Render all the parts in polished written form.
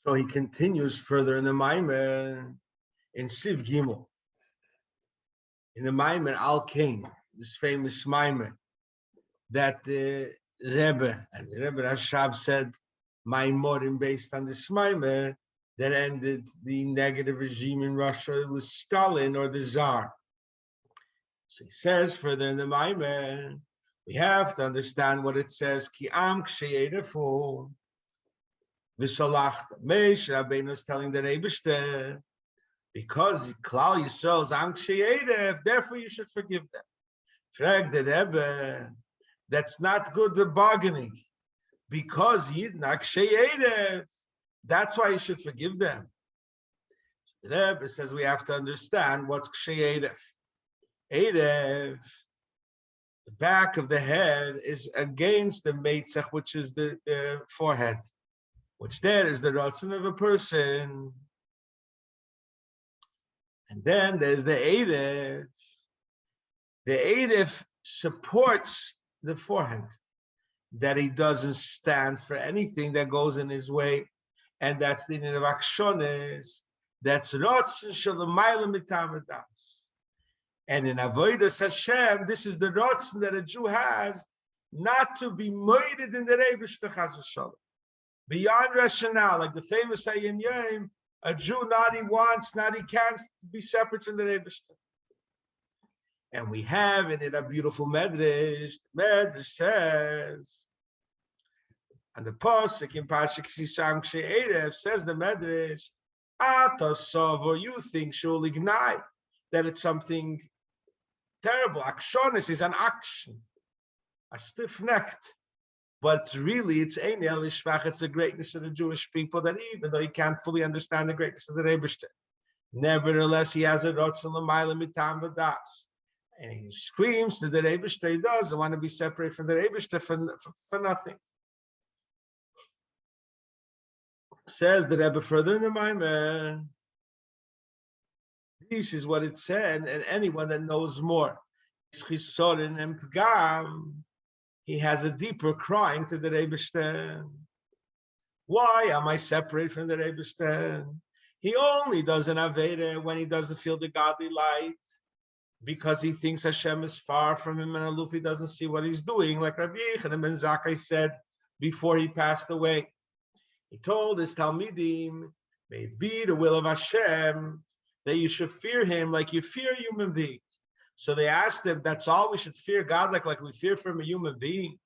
So he continues further in the Maamar in Siv Gimel. In the Maamar Al Kain, this famous Maamar that the Rebbe and the Rebbe Rashab said Maimorim based on this Maamar that ended the negative regime in Russia. It was Stalin or the Tsar. So he says further in the Maamar, we have to understand what it says. Ki am ksheyerefu v'solachta. Meish Rabbeinu is telling the Rebbe, because Klal Yisrael is am ksheyerev, therefore you should forgive them. Frag the Rebbe, that's not good, the bargaining. Because Yidnak ksheyerev, that's why you should forgive them. The Rebbe says we have to understand what's ksheyerev. Erev, the back of the head is against the meitzach, which is the forehead, which there is the ratzon of a person. And then there's the Erev. The Erev supports the forehead, that he doesn't stand for anything that goes in his way. And that's the name of akshones. That's ratzon shalamayla mitamadas. And in Avodas Hashem, this is the rotzen that a Jew has, not to be moided in the Rebishter Chas v'Shalom. Beyond rationale, like the famous Ayim Yom, a Jew not he wants, not he can to be separate from the Rebishter. And we have in it a beautiful medrash. The medrash says, and the pasuk in Pasuk Sisam She'erev says the medrash, Ata Savor, you think shul ignite, that it's something terrible. Akshonis is an action, a stiff-necked, but it's ein elishvach. It's the greatness of the Jewish people, that even though he can't fully understand the greatness of the Rebishter, nevertheless he has a rotzon l'mayla mitam v'das, and he screams to the Rebishter. He doesn't want to be separated from the Rebishter for nothing. Says the Rebbe further in the Maamar. This is what it said, and anyone that knows more, he has a deeper crying to the Rebishter. Why am I separated from the Rebishter? He only does an Aveda when he doesn't feel the godly light, because he thinks Hashem is far from him, and aluf, he doesn't see what he's doing, like Rabbi Yochanan ben Zakkai said before he passed away. He told his Talmidim, may it be the will of Hashem that you should fear him like you fear a human being. So they asked him, that's all we should fear God like we fear from a human being?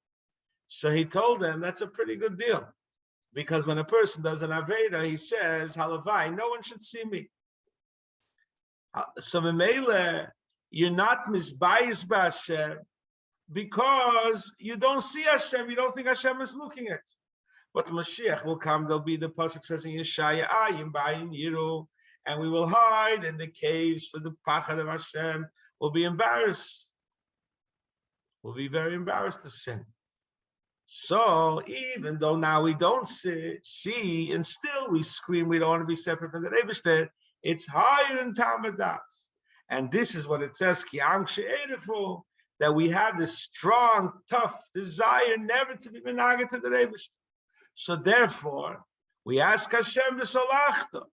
So he told them, that's a pretty good deal. Because when a person does an Aveda, he says, Halavai, no one should see me. So Memele, you're not misbiased by Hashem because you don't see Hashem, you don't think Hashem is looking at you. But Mashiach will come, there'll be the pasuk says in Yeshaya, Ayim Ba'im Yiru, and we will hide in the caves for the pachad of Hashem. We'll be embarrassed. We'll be very embarrassed to sin. So even though now we don't see, and still we scream, we don't want to be separate from the Rebishter, it's higher in Tamadas. And this is what it says, that we have this strong, tough desire never to be menaget to the Rebishter. So therefore, we ask Hashem v'solachta,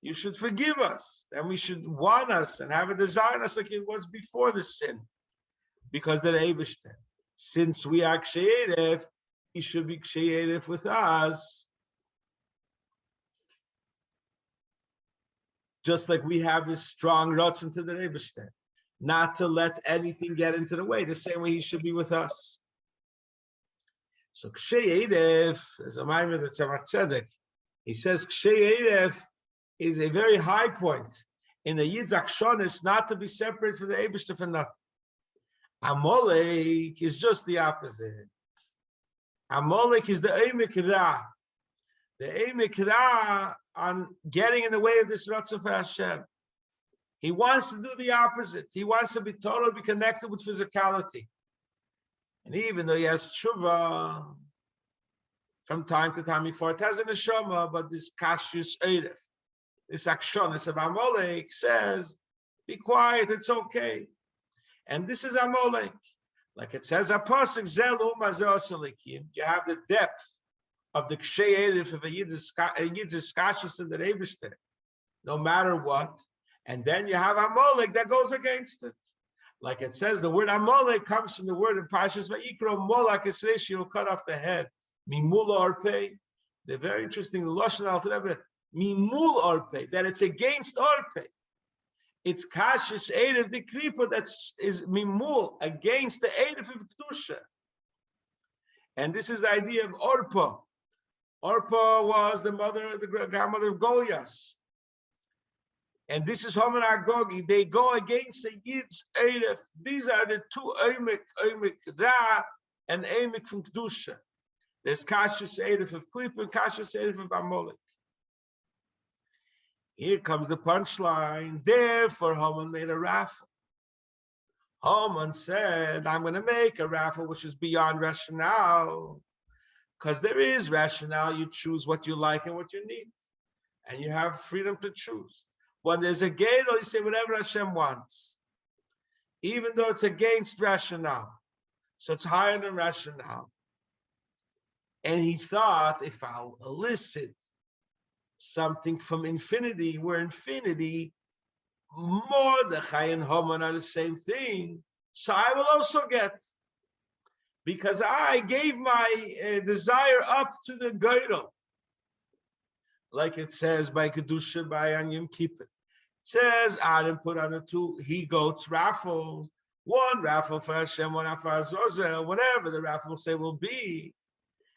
you should forgive us, and we should want us and have a desire in us like it was before the sin. Because the Rebishter, since we are ksheyerev, he should be ksheyerev with us. Just like we have this strong rotzon to the Rebishter, not to let anything get into the way, the same way he should be with us. So ksheyerev, as a Maamar that's a tzedek, he says ksheyerev is a very high point in the Yid's akshonis, not to be separated from the Eibishter for nothing. Amalek is just the opposite. Amalek is the Eimek Ra. The Eimek Ra on getting in the way of this Ratzon for Hashem. He wants to do the opposite. He wants to be totally connected with physicality. And even though he has tshuva, from time to time before it has a neshama, but this kashrus eiref, this akshonis of Amalek says, be quiet, it's okay. And this is Amalek. Like it says, you have the depth of the Kshay Erev of a Yid is Kashas in the Rebishter, no matter what. And then you have Amalek that goes against it. Like it says, the word Amalek comes from the word in Pashas Vayikra, Molak Esresh, you'll cut off the head. Mimula Arpei. They're very interesting. The Lashon Alter Rebbe, Mimul Arpei, that it's against Arpei. It's Kashas Erev the Kripa is Mimul, against the Erev of Kedusha. And this is the idea of Orpah. Orpah was the grandmother of Goliath. And this is Haman Agogi. They go against the Yid's Erev. These are the two Eimek Ra and Eimek from Kedusha. There's Kashas Erev of Klippa and Kashas Erev of Amalek. Here comes the punchline. Therefore, Haman made a raffle. Haman said, I'm going to make a raffle which is beyond rationale. Because there is rationale. You choose what you like and what you need. And you have freedom to choose. When there's a gate, you say whatever Hashem wants. Even though it's against rationale. So it's higher than rationale. And he thought, if I'll elicit something from infinity, where infinity, Mordechai and Haman are the same thing, so I will also get. Because I gave my desire up to the Geirel. Like it says by Kedusha, by Yom Kippur. It says, Adam put on the two he-goats raffles. One raffle for Hashem, one for Azazel, whatever the raffle will say will be.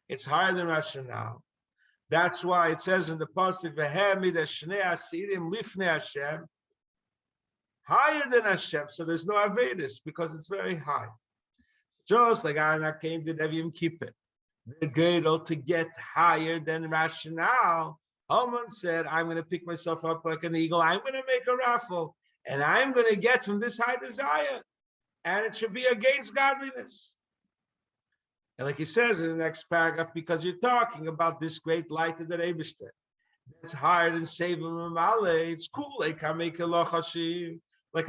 It's higher than rationale. That's why it says in the pasuk, "V'hemi shnei asirim lifnei Hashem," higher than Hashem. So there's no avedis because it's very high. Just like Anak came to Yom Kippur, the Gedol to get higher than rationale. Haman said, "I'm going to pick myself up like an eagle. I'm going to make a raffle, and I'm going to get from this high desire, and it should be against godliness." And like he says in the next paragraph, because you're talking about this great light of the Rebishter, that's higher than Sevim Mamale. It's cool. Like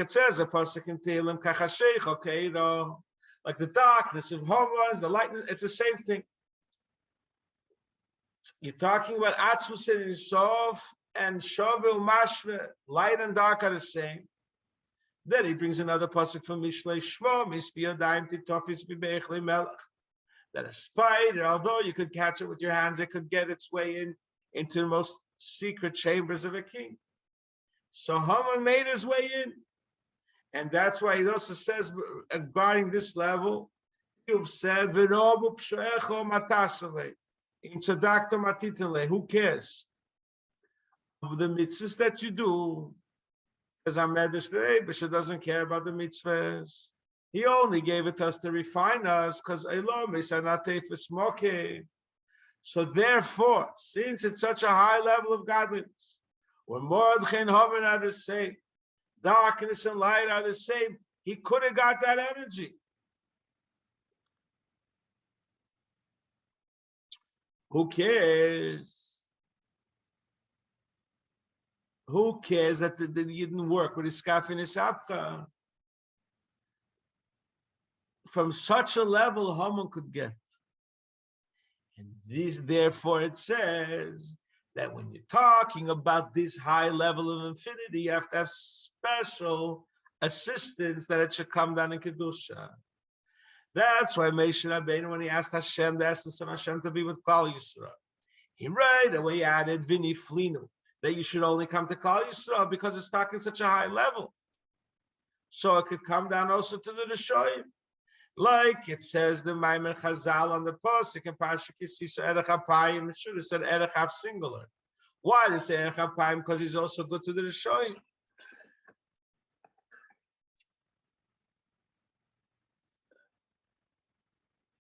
it says, a pasuk in Tehillim, Kachasheich Okeiro, like the darkness of Haman, the lightness. It's the same thing. You're talking about Atzvus and Yisov and Shavil Mashve. Light and dark are the same. Then he brings another pasuk from Mishlei Shmo, Mispiyadaim Titofis Bibechle Melech. That a spider, although you could catch it with your hands, it could get its way into the most secret chambers of a king. So Haman made his way in. And that's why he also says, regarding this level, you've said, who cares? Of the mitzvahs that you do, because Bishop doesn't care about the mitzvahs. He only gave it to us to refine us, because so therefore, since it's such a high level of godliness, where Mordechai and Haman are the same, darkness and light are the same, he could have got that energy. Who cares? Who cares that it didn't work with his skaf and his apcha? From such a level, Haman could get. And this, therefore, it says that when you're talking about this high level of infinity, you have to have special assistance that it should come down in Kedusha. That's why Moshe Rabbeinu, when he asked Hashem, the essence of Hashem to be with Klal Yisrael, he right away added Vini Flinu, that you should only come to Klal Yisrael because it's talking such a high level. So it could come down also to the Rishoyim. Like it says the Maamar Chazal on the pasuk in Parashat Kisisa Erech Apayim, it should have said Erech Half singular. Why does it say Erech Apayim? Because he's also good to the Rishoyim.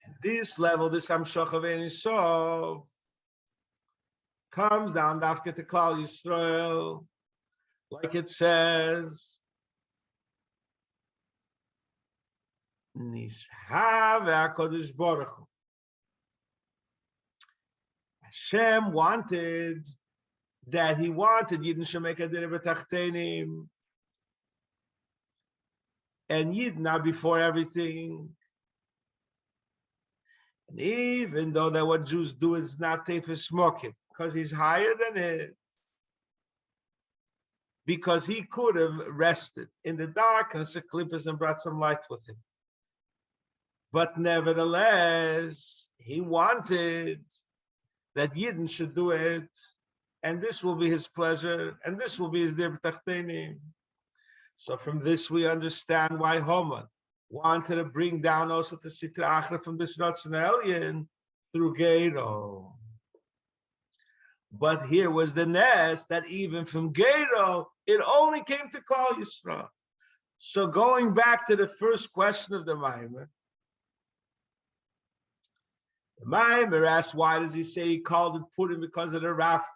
At this level, this Hamshach of Ein Sof comes down Dafka to Klal Yisrael, like it says. Hashem wanted that he wanted Yidden Shemeka Dere B'Tachtenim, and Yidden are before everything. And even though that what Jews do is not tefes smokim, because he's higher than it, because he could have rested in the darkness of clippers and brought some light with him. But nevertheless, he wanted that Yidden should do it, and this will be his pleasure, and this will be his dir b'tachtenim. So from this we understand why Haman wanted to bring down also the Sitra Achra from this Ratzon Elyon through Gero. But here was the nest that even from Gero, it only came to Klal Yisrael. So going back to the first question of the Maamar, the Maamar asked, why does he say he called it Purim because of the raffle?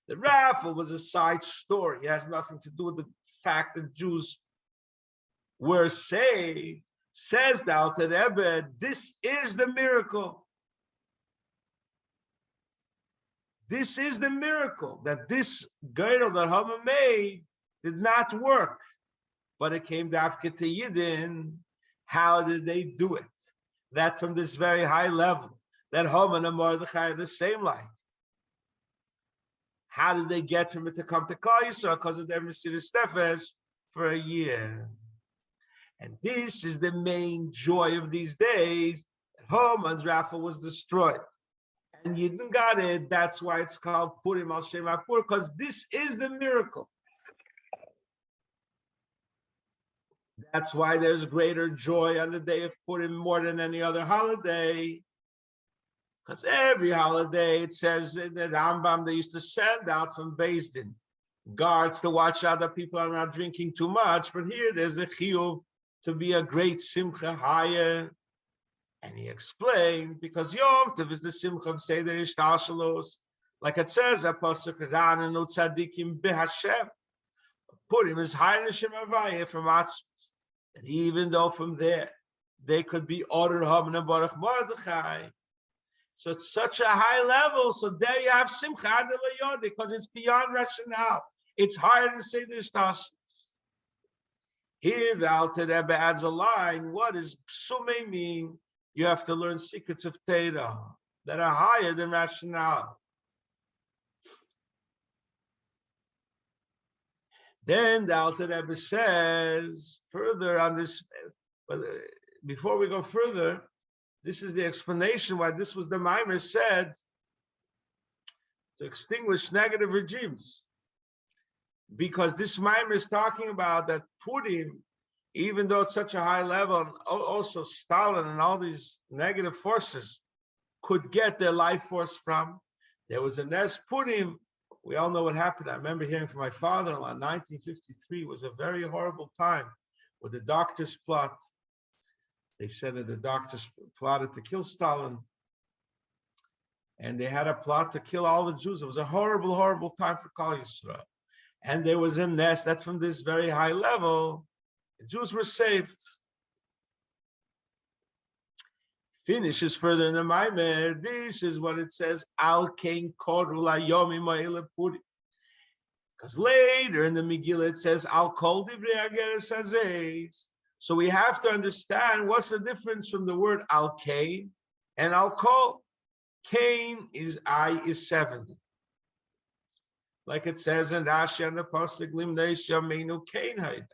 The raffle was a side story. It has nothing to do with the fact that Jews were saved. Says the Alter Rebbe, this is the miracle. This is the miracle, that this girdle that Haman made did not work, but it came to Yidden. How did they do it? That from this very high level, that Haman and Mordechai are the same like. How did they get from it to come to Klal Yisrael? Because of their Mesiras Nefesh for a year. And this is the main joy of these days. Haman's raffle was destroyed. And Yidden got it. That's why it's called Purim al Shem HaPur, because this is the miracle. That's why there's greater joy on the day of Purim more than any other holiday. Because every holiday, it says in the Rambam, they used to send out from Beis Din guards to watch out that people are not drinking too much. But here there's a chiyuv to be a great simcha higher. And he explained, because Yom Tov is the simcha of Seder Ishtashalos. Like it says, Apostle Ran and Tzadikim BeHashem. Purim is higher than Shem Havaya from Atzmos. And even though from there, they could be ordered Haman and Baruch Mordechai. So it's such a high level. So there you have Simcha Adel, because it's beyond rationale. It's higher than Seder Ishtashalos. Here the Alter Rebbe adds a line. What does Psume mean? You have to learn secrets of Torah that are higher than rationale. Then the Alter Rebbe says further on this, but before we go further, this is the explanation why this was the Maamar said to extinguish negative regimes. Because this Maamar is talking about that Purim, even though it's such a high level, and also Stalin and all these negative forces could get their life force from. There was a Nes Purim. We all know what happened. I remember hearing from my father-in-law, 1953 was a very horrible time with the doctors' plot. They said that the doctors plotted to kill Stalin. And they had a plot to kill all the Jews. It was a horrible, horrible time for Klal Yisrael. And there was a nest that from this very high level, the Jews were saved. Finishes further in the Maamar. This is what it says. Al kein koru layomi ma'ila puri. Because later in the Megillah it says Al kol divrei hageres hazeis. So we have to understand what's the difference from the word Al kain and Al kol. Kain is 70. Like it says in Rashi and the Pasuk Limnei Shamenu Kain Haida.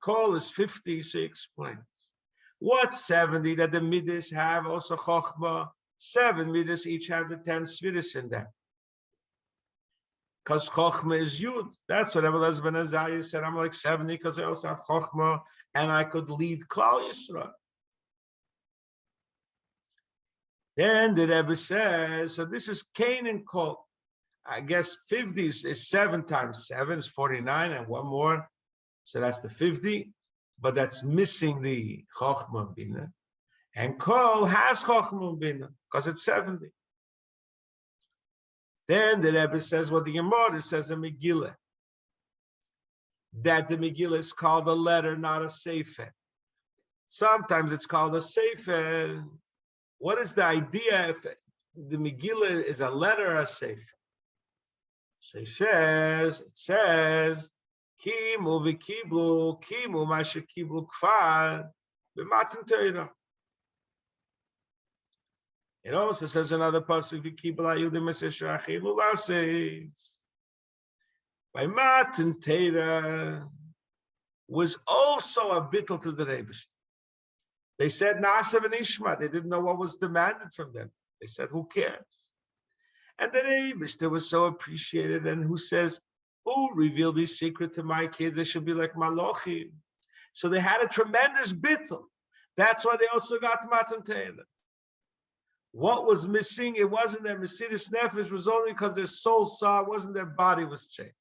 Kol is 50, so he explains. What's 70 that the Midas have? Also Chochmah. 7 Midas each have the 10 Sfiris in them. Because Chochmah is Yud. That's what Rebbe Ben Azariah said. I'm like 70 because I also have Chochmah and I could lead Klal Yisrael. Then the Rebbe says, so this is Kain and Kol. I guess 50 is 7 times 7 is 49 and one more. So that's the 50, but that's missing the Chochmah Bina. And Kol has Chochmah Bina because it's 70. Then the Rebbe says what the Gemara says in Megillah, that the Megillah is called a letter, not a sefer. Sometimes it's called a sefer. What is the idea if the Megillah is a letter or a sefer? So it says, Kimu v'kiblu, kimu mashe kiblu kfar, b'matan Torah. It also says another pasuk, by Matan Torah was also a bittul to the Rebbe. They said Naasav and Ishma. They didn't know what was demanded from them. They said, who cares? And the Rebbe was so appreciated. And who says, who revealed this secret to my kids? They should be like Malochim. So they had a tremendous bittul. That's why they also got Matan Torah. What was missing? It wasn't their Mesidus Nefesh. It was only because their soul saw. It wasn't their body was changed.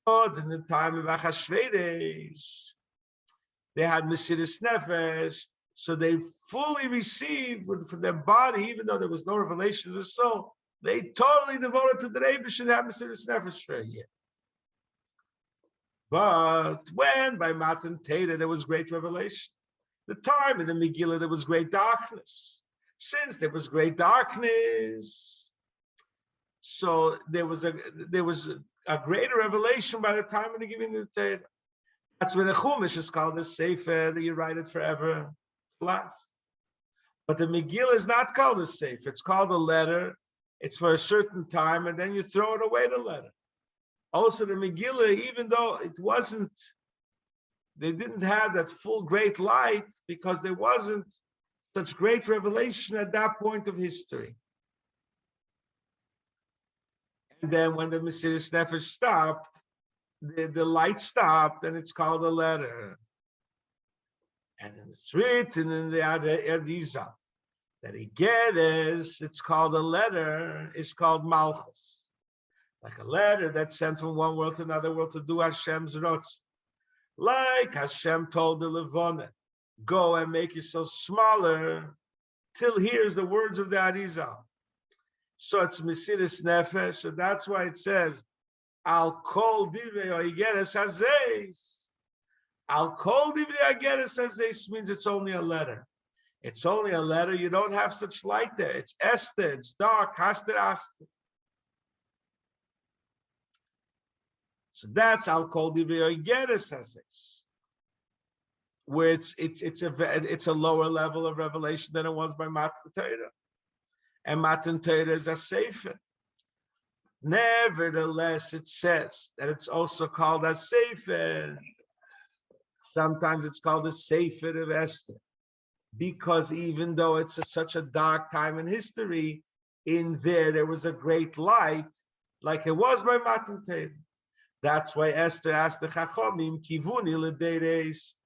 But in the time of Achashverosh, they had Mesidus Nefesh, so they fully received from their body, even though there was no revelation of the soul. They totally devoted to the Rebbe and had Mesidus Nefesh for a year. But when by Matan Torah there was great revelation, the time in the Megillah there was great darkness. Since there was great darkness, so there was a greater revelation by the time of the giving of the Torah. That's where the Chumash is called the Sefer, that you write it forever last. But the Megillah is not called a Sefer. It's called a letter. It's for a certain time, and then you throw it away, the letter. Also, the Megillah, even though they didn't have that full great light because there wasn't such great revelation at that point of history. And then when the Mesidus Nefesh stopped, the light stopped, and it's called a letter. And it's written in the Arizal that it's called a letter, it's called Malchus. Like a letter that's sent from one world to another world to do Hashem's Rotz. Like Hashem told the Levonah, go and make yourself smaller till here's the words of the Arizal. So it's Mesidus Nefesh, so that's why it says, Al kol divrei oigeres hazeis. Al kol divrei oigeres hazeis means it's only a letter. It's only a letter. You don't have such light there. It's Esther. It's dark. Haster Aster. So that's Al kol divrei oigeres hazeis, where it's a lower level of revelation than it was by Matan Torah, and Matan Torah is a sefer. Nevertheless, it says that it's also called a sefer. Sometimes it's called a sefer of Esther, because even though it's such a dark time in history, in there was a great light, like it was by Matan Torah. That's why Esther asked the Chachamim, Kivuni l'deres,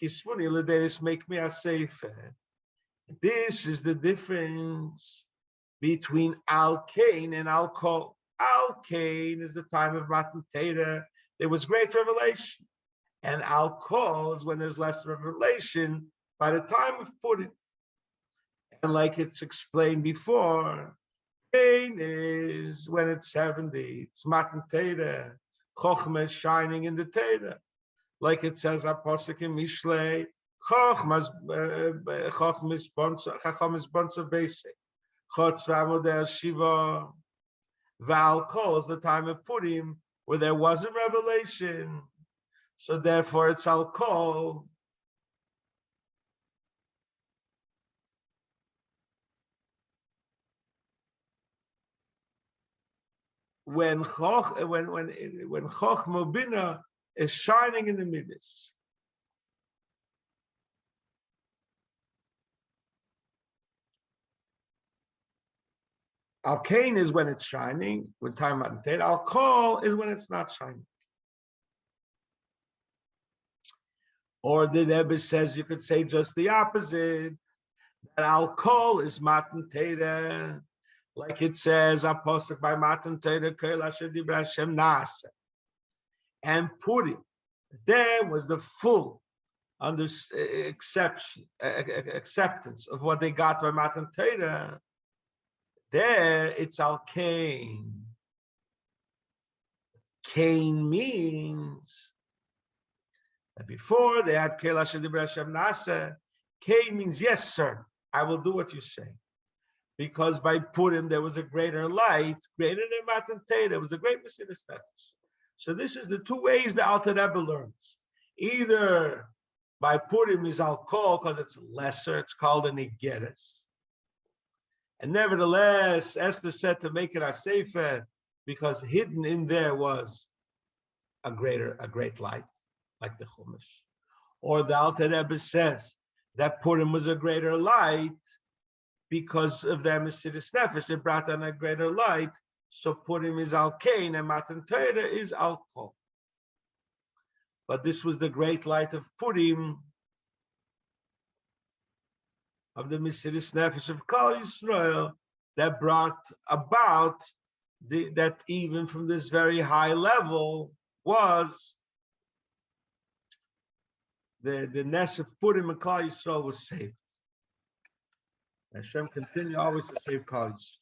Kisvuni l'deres, make me a sefer. This is the difference between Al-Kain and Al-Kol. Al-Kain is the time of Matan Torah. There was great revelation. And Al-Kol is when there's less revelation by the time of Purim. And like it's explained before, Kain is when it's 70. It's Matan Torah. Chochmah is shining in the Torah. Like it says, Apostle in Mishlei, Chochmah is bonsa basic. Chotzvah model Shiva. Val-Kol is the time of Purim, where there wasn't revelation. So therefore it's Al-Kol. When Chochmah Bina is shining in the midst. Al-Kain is when it's shining, when time Matan Torah. Al-Kol is when it's not shining. Or the Rebbe says you could say just the opposite, that Al-Kol is Matan Torah, like it says, Apostle by Matan Torah, Kol Asher Dibra Hashem Nasa. And Purim, there was the full acceptance of what they got by Matan Torah. There, it's Al-Kain. Kain means that before they had Kol Asher Dibra Hashem Nasa. Kain means, yes, sir, I will do what you say. Because by Purim, there was a greater light, greater than Matan Torah. There was a great Mesidus Nefesh. So this is the two ways the Alter Rebbe learns. Either by Purim is Al-Kol, because it's lesser, it's called an Igeres. And nevertheless, Esther said to make it a sefer because hidden in there was a great light, like the Chumash. Or the Alter Rebbe says that Purim was a greater light because of their Mesiris Nefesh. It brought on a greater light. So Purim is Al-Kain and Matan Torah is Al-Kol. But this was the great light of Purim, of the Mesiris Nefesh of Kol Yisrael, that brought about that even from this very high level was the Ness of Purim and Kol Yisrael was saved. Hashem continue always to save Kol Yisrael.